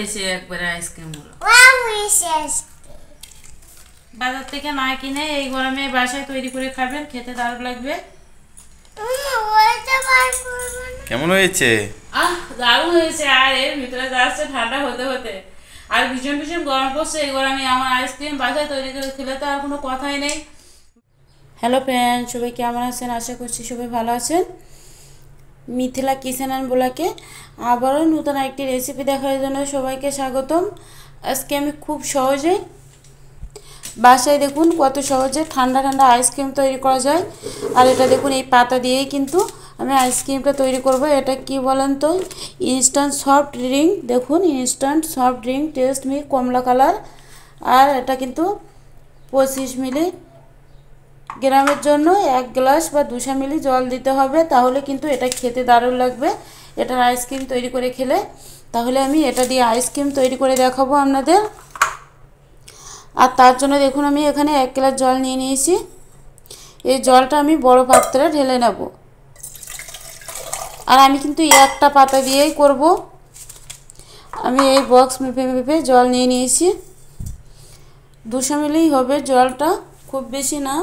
হয়েছে একবারে আইসক্রিমগুলো। বাজার থেকে না কিনে এই গরমে বাসায় তৈরি করে খাবেন, খেতে দারুণ লাগবে। কেমন হয়েছে? দারুণ হয়েছে। আর এর ভিতরে যাচ্ছে ঠান্ডা হতে হতে, আর ভীষণ ভীষণ গরম পড়ছে। এই গরমে আমার আইসক্রিম বাসায় তৈরি করে খেলে তো আর কোনো কথাই নেই। হ্যালো ফ্রেন্ড, সবাই কেমন আছেন? আশা করছি সবাই ভালো আছেন। মিথিলা কিচেন অ্যান্ড ব্লগে আবারও নতুন একটি রেসিপি দেখার জন্য সবাইকে স্বাগতম। আজকে আমি খুব সহজে বাসায় দেখুন কত সহজে ঠান্ডা ঠান্ডা আইসক্রিম তৈরি করা যায়। আর এটা দেখুন এই পাতা দিয়েই কিন্তু আমি আইসক্রিমটা তৈরি করব। এটা কি বলেন তো, ইনস্ট্যান্ট সফট ড্রিঙ্ক। দেখুন ইনস্ট্যান্ট সফট ড্রিঙ্ক, টেস্ট মি কমলা কালার। আর এটা কিন্তু 25 মিলি গ্রামের জন্য 1 গ্লাস বা 200 মিলি জল দিতে হবে, তাহলে কিন্তু এটা খেতে দারুণ লাগবে। এটার আইসক্রিম তৈরি করে খেলে, তাহলে আমি এটা দিয়ে আইসক্রিম তৈরি করে দেখাবো আপনাদের। আর তার জন্য দেখুন আমি এখানে 1 গ্লাস জল নিয়ে নিয়েছি। এই জলটা আমি বড় পাত্রে ঢেলে নেব। আর আমি কিন্তু একটা পাতা দিয়েই করব। আমি এই বক্স মেপে মেপে জল নিয়ে নিয়েছি। 200 মিলি হবে জলটা, খুব বেশি না।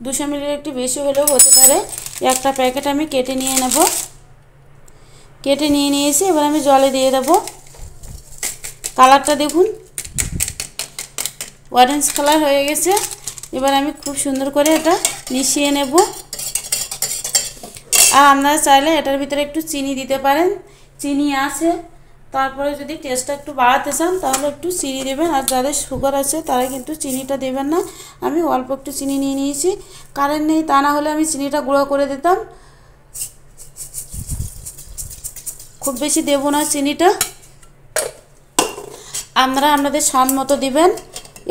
200 মিলির একটু বেশি হলেও হতে পারে। একটা প্যাকেট আমি কেটে নিয়ে নেব। কেটে নিয়ে নিয়েছি, এবার আমি জলে দিয়ে দেব। কালারটা দেখুন অরেঞ্জ কালার হয়ে গেছে। এবার আমি খুব সুন্দর করে এটা মিশিয়ে নেব। আর আপনারা চাইলে এটার ভিতরে একটু চিনি দিতে পারেন, চিনি আছে। তারপরে যদি টেস্টটা একটু বাড়াতে চান তাহলে একটু চিনি দেবেন। আর যাদের সুগার আছে তারা কিন্তু চিনিটা দেবেন না। আমি অল্প একটু চিনি নিয়ে নিয়েছি, কারেন্ট নেই, তা না হলে আমি চিনিটা গুঁড়ো করে দিতাম। খুব বেশি দেব না চিনিটা, আপনারা আপনাদের স্বাদ মতো দিবেন।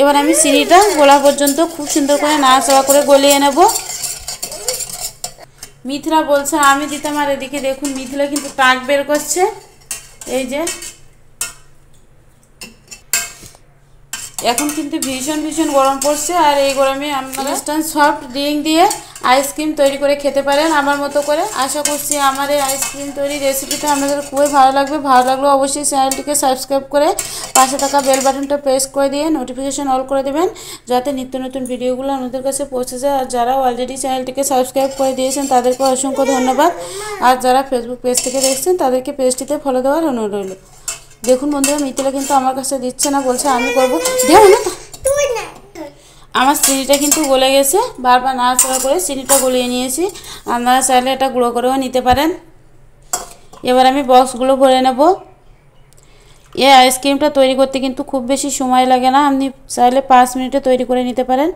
এবার আমি চিনিটা গোলা পর্যন্ত খুব সুন্দর করে নাড়াচাড়া করে গলিয়ে নেব। মিথিলা বলছে আমি দিতাম, আর এদিকে দেখুন মিথিলা কিন্তু টাক বের করছে। এই যে এখন কিন্তু ভীষণ ভীষণ গরম পড়ছে, আর এই গরমে আপনারা ইনস্ট্যান্ট সফট ড্রিঙ্ক দিয়ে আইসক্রিম তৈরি করে খেতে পারেন আমার মতো করে। আশা করছি আমার এই আইসক্রিম তৈরি রেসিপিটা আপনাদের খুবই ভালো লাগবে। ভালো লাগলে অবশ্যই চ্যানেলটিকে সাবস্ক্রাইব করে পাশে থাকা বেল বাটনটা প্রেস করে দিয়ে নোটিফিকেশন অল করে দেবেন, যাতে নিত্য নতুন ভিডিওগুলো আপনাদের কাছে পৌঁছে যায়। আর যারা অলরেডি চ্যানেলটিকে সাবস্ক্রাইব করে দিয়েছেন তাদেরকে অসংখ্য ধন্যবাদ। আর যারা ফেসবুক পেজ থেকে দেখছেন তাদেরকে পেজটিতে ফলো দেওয়ার অনুরোধ রইল। দেখুন বন্ধুরা, মিথিলা কিন্তু আমার কাছে দিচ্ছে না, বলছে আমি করবো। দেও না, আমার চিনিটা কিন্তু গলে গেছে। বারবার নাড়াচাড়া করে চিনিটা গলিয়ে নিয়েছি। আপনারা চাইলে এটা গুঁড়ো করেও নিতে পারেন। এবার আমি বক্সগুলো ভরে নেব। এই আইসক্রিমটা তৈরি করতে কিন্তু খুব বেশি সময় লাগে না। আপনি চাইলে 5 মিনিটে তৈরি করে নিতে পারেন।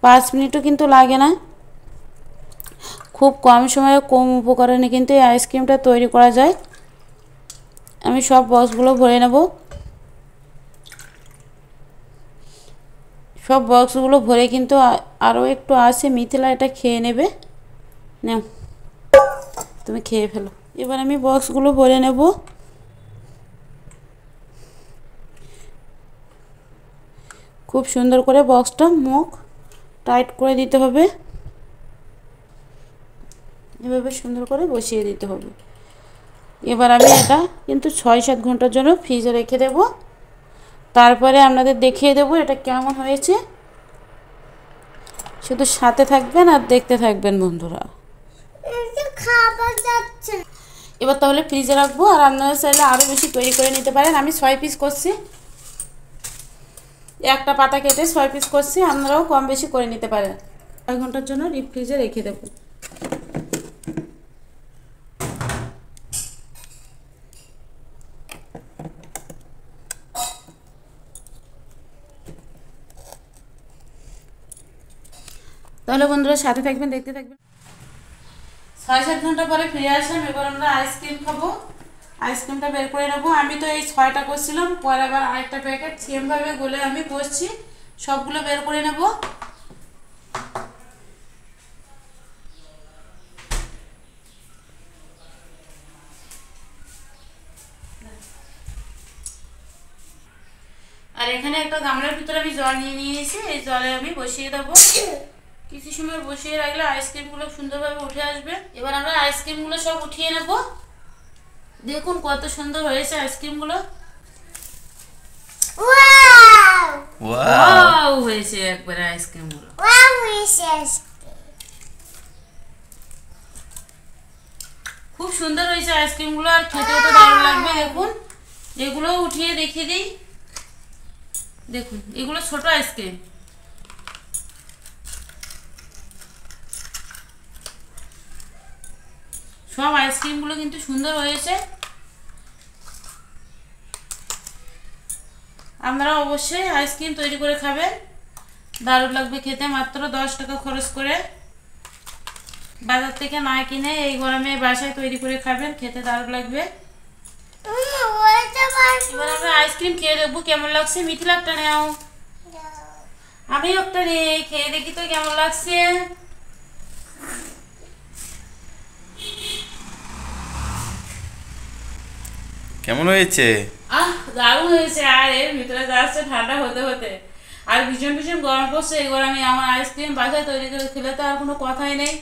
5 মিনিটও কিন্তু লাগে না। খুব কম সময়ে কম উপকরণে কিন্তু এই আইসক্রিমটা তৈরি করা যায়। আমি সব বক্সগুলো ভরে নেব। সব বক্সগুলো ভরে কিন্তু আরও একটু আছে। মিথিলা এটা খেয়ে নেবে, নাও তুমি খেয়ে ফেলো। এবার আমি বক্সগুলো ভরে নেব। খুব সুন্দর করে বক্সটা মুখ টাইট করে দিতে হবে। এভাবে সুন্দর করে বসিয়ে দিতে হবে। এবার আমি এটা কিন্তু 6-7 ঘন্টার জন্য ফ্রিজে রেখে দেব। তারপরে আপনাদের দেখিয়ে দেব এটা কেমন হয়েছে। শুধু সাথে থাকবেন আর দেখতে থাকবেন বন্ধুরা। এবার তাহলে ফ্রিজে রাখবো। আর আপনারা চাইলে আরও বেশি তৈরি করে নিতে পারেন। আমি 6 পিস করছি, একটা পাতা কেটে 6 পিস করছি। আপনারাও কম বেশি করে নিতে পারেন। 1 ঘন্টার জন্য ডিপ ফ্রিজে রেখে দেবো। তাহলে বন্ধুরা সাথে থাকবেন, দেখতে থাকবেন। 6-7 ঘন্টা পরে ফিরে আসলাম। এবার আমরা আইসক্রিম খাবো। আইসক্রিমটা বের করে নেবো। আমি তো এই 6টা করছিলাম, পরে আবার আরেকটা প্যাকেট সেমভাবে গলে আমি বসছি। সবগুলো বের করে নেব। আর এখানে একটা গামলার ভিতরে আমি জল নিয়ে নিয়েছি। এই জলে আমি বসিয়ে দেবো। কিছু সময় বসিয়ে রাখলে আইসক্রিমগুলো সুন্দরভাবে উঠে আসবে। এবার আমরা আইসক্রিমগুলো সব উঠিয়ে নেব। দেখুন কত সুন্দর হয়েছে আইসক্রিমগুলো। ওয়াও হয়েছে একবারে আইসক্রিম গুলো। খুব সুন্দর হয়েছে আইসক্রিম গুলো, আর খেতেও তো দারুণ লাগবে। দেখুন এগুলো উঠিয়ে দেখিয়ে দিই। দেখুন এগুলো ছোট আইসক্রিম। সব আইসক্রিম গুলো কিন্তু সুন্দর হয়েছে। আপনারা অবশ্যই আইসক্রিম তৈরি করে খাবেন, দারুণ লাগবে খেতে। মাত্র 10 টাকা খরচ করে, বাজার থেকে না কিনে এই গরমে বাসায় তৈরি করে খাবেন, খেতে দারুণ লাগবে। এবার আমরা আইসক্রিম খেয়ে দেখবো কেমন লাগছে। মিথিলা একটা নেও, আমি একটা নেই, খেয়ে দেখি তো কেমন লাগছে। কেমন হয়েছে? দারুণ হয়েছে। আর এর ভিতরে যাচ্ছে ঠান্ডা হতে হতে, আর ভীষণ ভীষণ গরম পড়ছে। এই গরমে আমার আইসক্রিম বাসায় তৈরি করে খেলে তো আর কোনো কথাই নেই।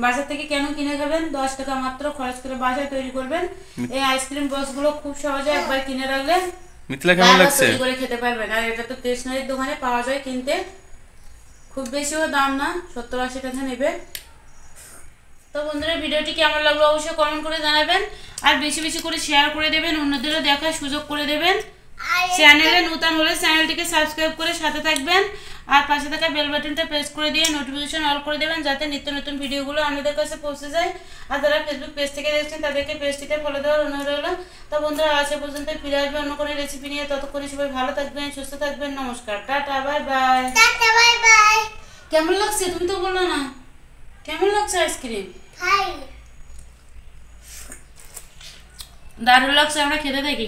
বাজার থেকে কেন কিনে খাবেন, 10 টাকা মাত্র খরচ করে বাসায় তৈরি করবেন। এই আইসক্রিম বক্সগুলো খুব সহজে একবার কিনে রাখলে মিথিলা কেমন লাগছে? তৈরি করে খেতে পারবেন। আর এটা তো স্টেশনারির দোকানে পাওয়া যায় কিনতে, খুব বেশিও দাম না, 70-80 টাকা নেবে। তো বন্ধুরা ভিডিওটি কেমন লাগলো অবশ্যই কমেন্ট করে জানাবেন, আর বেশি বেশি করে শেয়ার করে দেবেন, অন্যদেরও দেখার সুযোগ করে দেবেন। চ্যানেলে নতুন হলে চ্যানেলটিকে সাবস্ক্রাইব করে সাথে থাকবেন, আর পাশে থাকা বেল বাটনটা প্রেস করে দিয়ে নোটিফিকেশন অল করে দেবেন, যাতে নিত্য নতুন ভিডিওগুলো আমাদের কাছে পৌঁছে যায়। আর যারা ফেসবুক পেজ থেকে দেখছেন তাদেরকে পেজটিতে ফলো দেওয়ার অনুরোধ রইল। তো বন্ধুরা আজ এ পর্যন্ত, ফিরে আসবে অন্য কোনো রেসিপি নিয়ে। ততক্ষণে সবাই ভালো থাকবেন, সুস্থ থাকবেন। নমস্কার, টাটা, বাই বাই। কেমন লাগছে তুমি তো বললো না, কেমন লাগছে আইসক্রিম? দারুণ লাগছে, আমরা খেতে দেখি।